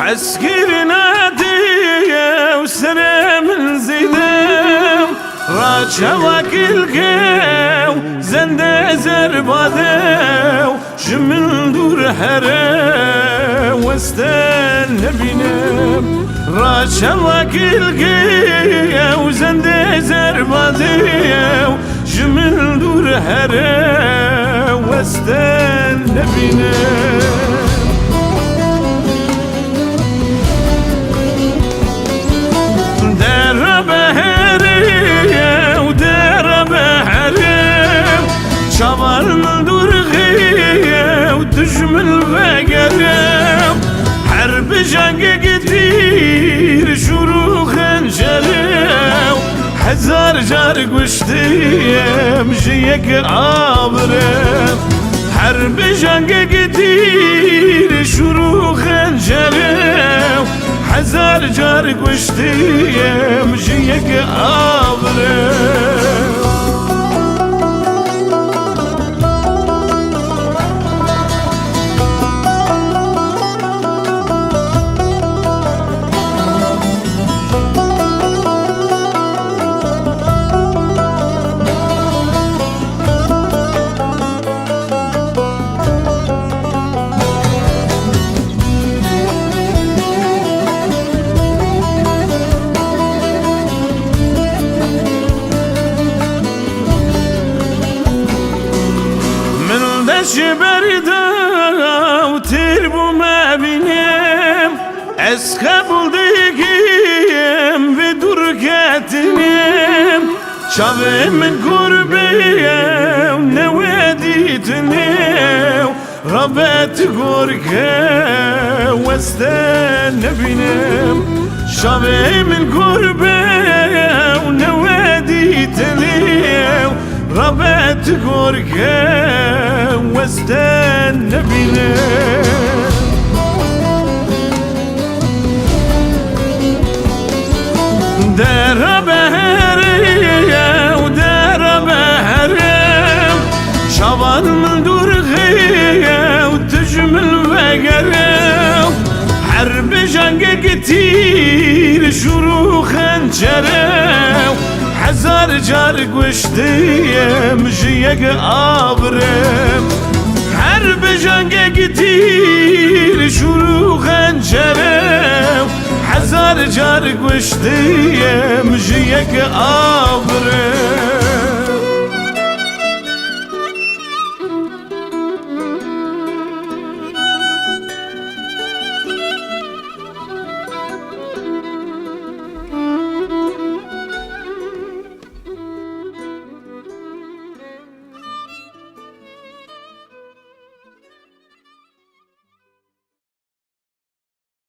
عسكر نادي وسنة من زيدم راجع وكل قاو زند زربادو جمل دور حرا واستنى بينام راجع وكل قاو زند زربادو جمل دور حرا واستنى بينام شبر من دور غيه وتجمل بقرب حرب جنگ كتير شروخ انجلو حزار جارق وشتيم جيك عابرب حرب جنگ كتير شروخ انجلو حزار جارق وشتيم جيك عابرب بردا وتربو ما بينام اسخبل ديكيم في دركاتنام شابه من قربي ونوادي تنام ربات قركا واستنى بينام شابه من قربي ونوادي تنام ربات قركا واستنى بينام دار بهرية ودار بهرم شبان من دور غيه وتجمل بقرم حرب جنگ كتير شروخ انجرم حزار جارق وشتيم جيك عابرم حرب جنگ كتير شروخ انجرم حزار جارق وشتيم جيك عابرم